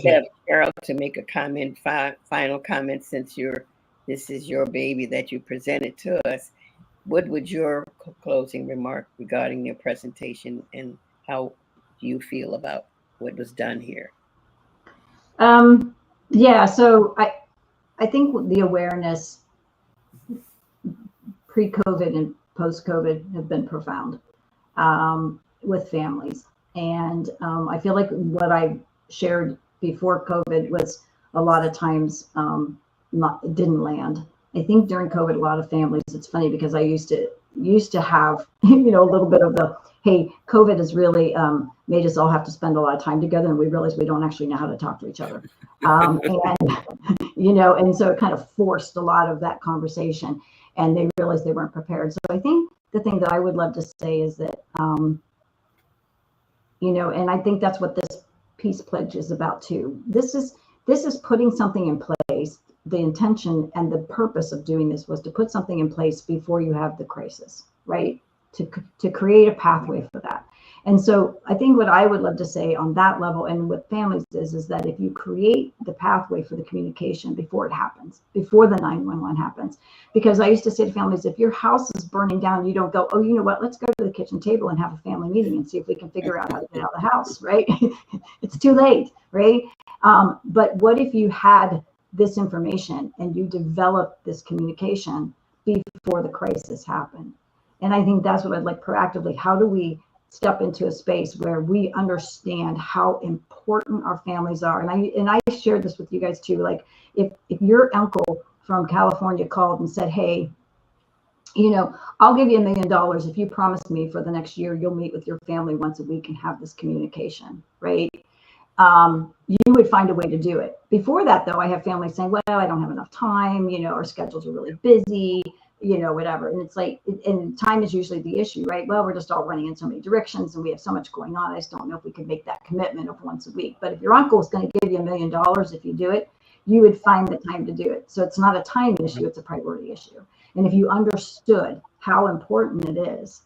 Cheryl to make a comment, final comment, since this is your baby that you presented to us. What would your closing remark regarding your presentation, and how do you feel about what was done here? Yeah, so I think the awareness pre-COVID and post-COVID have been profound with families. And I feel like what I shared before COVID was a lot of times didn't land. I think during COVID, a lot of families, it's funny because I used to have, a little bit of the, hey, COVID has really made us all have to spend a lot of time together, and we realize we don't actually know how to talk to each other. And so it kind of forced a lot of that conversation, and they realized they weren't prepared. So I think the thing that I would love to say is that, and I think that's what this Peace Pledge is about too. This is putting something in place. The intention and the purpose of doing this was to put something in place before you have the crisis, right? To create a pathway for that. And so I think what I would love to say on that level and with families is that if you create the pathway for the communication before it happens, before the 911 happens, because I used to say to families, if your house is burning down, you don't go, oh, you know what, let's go to the kitchen table and have a family meeting and see if we can figure out how to get out of the house, right? It's too late, right? But what if you had this information and you developed this communication before the crisis happened? And I think that's what I'd like proactively. How do we step into a space where we understand how important our families are? And I shared this with you guys too. Like if your uncle from California called and said, hey, I'll give you $1 million if you promise me for the next year you'll meet with your family once a week and have this communication, right? You would find a way to do it. Before that, though, I have families saying, well, I don't have enough time, our schedules are really busy, whatever. And it's like, and time is usually the issue, right? Well, we're just all running in so many directions and we have so much going on. I just don't know if we can make that commitment of once a week. But if your uncle is going to give you $1 million if you do it, you would find the time to do it. So it's not a time issue, it's a priority issue. And if you understood how important it is,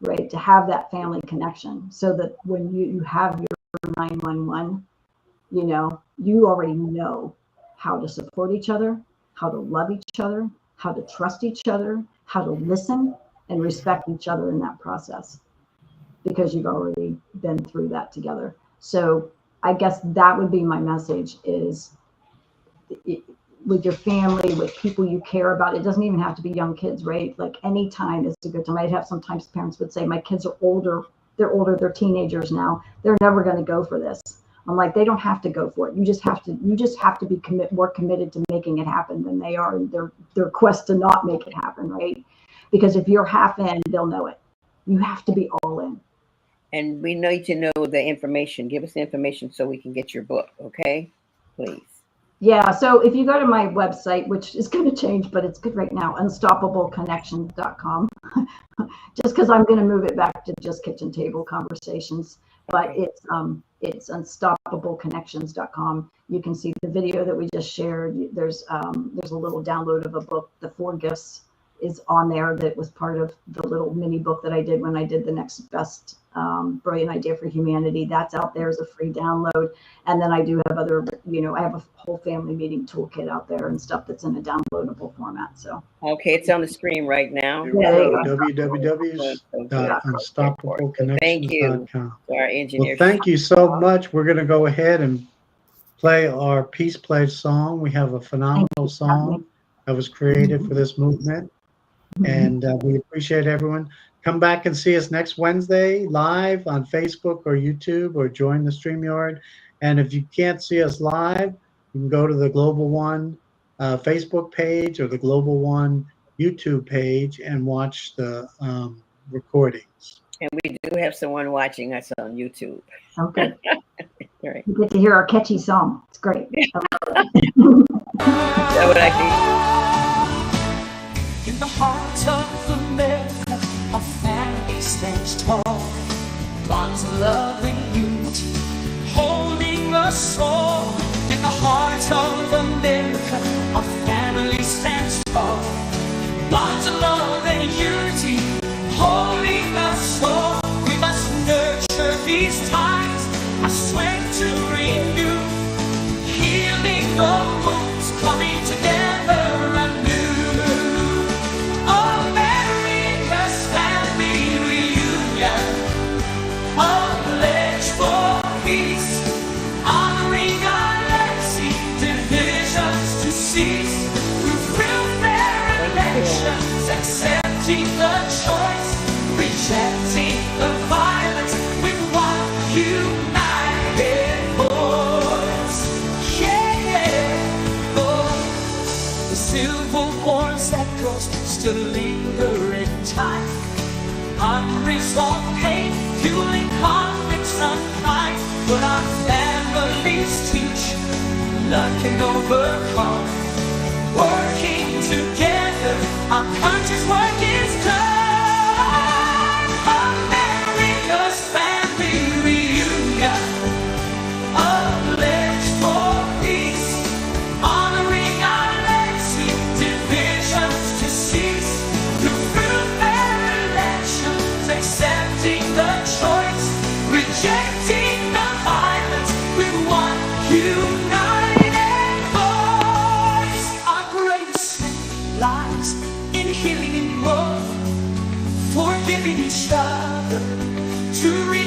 right, to have that family connection, so that when you have your 911, you already know how to support each other, how to love each other, how to trust each other, how to listen and respect each other in that process, because you've already been through that together. So I guess that would be my message is with your family, with people you care about. It doesn't even have to be young kids, right? Like any time is a good time. I'd have sometimes parents would say, my kids are older, they're teenagers now. They're never going to go for this. I'm like, they don't have to go for it. You just have to be more committed to making it happen than they are in their quest to not make it happen, right? Because if you're half in, they'll know it. You have to be all in. And we need to know the information. Give us the information so we can get your book, okay? Please. Yeah, so if you go to my website, which is going to change, but it's good right now, unstoppableconnections.com, just because I'm going to move it back to just kitchen table conversations. But it's unstoppableconnections.com. You can see the video that we just shared. There's a little download of a book, The 4 Gifts is on there, that was part of the little mini book that I did when I did the Next Best Brilliant Idea for Humanity. That's out there as a free download. And then I do have other, I have a whole family meeting toolkit out there and stuff that's in a downloadable format. So okay, it's on the screen right now. www.unstoppableconnections.com. Our engineer. Well, thank you so much. We're going to go ahead and play our Peace Pledge song. We have a phenomenal song that was created for this movement. And we appreciate everyone. Come back and see us next Wednesday live on Facebook or YouTube, or join the StreamYard. And if you can't see us live, you can go to the Global One Facebook page or the Global One YouTube page and watch the recordings. And we do have someone watching us on YouTube. Okay. Right. You get to hear our catchy song. It's great. That what I In the heart of America, our family stands tall. Bonds of love and unity, holding us all. In the heart of America, our family stands tall. Bonds of love and unity, holding us all. We must nurture these ties, our strength to renew, healing the wounds, coming together anew. America's family reunion, a pledge for peace, honoring our legacy, divisions to cease, through fair elections, accepting the choice, rejecting the violence with one united voice. Yeah, oh, the civil war's echoes still linger in time. Unresolved pain, fueling conflicts unkind. But our families teach, none can overcome. Working together, our country's work is done. America's family reunion, a pledge for peace, honoring our legacy, divisions to cease, through fair elections, accepting the choice, rejecting the violence with one united voice. Our greatest strength lies in healing and love, forgiving each other, to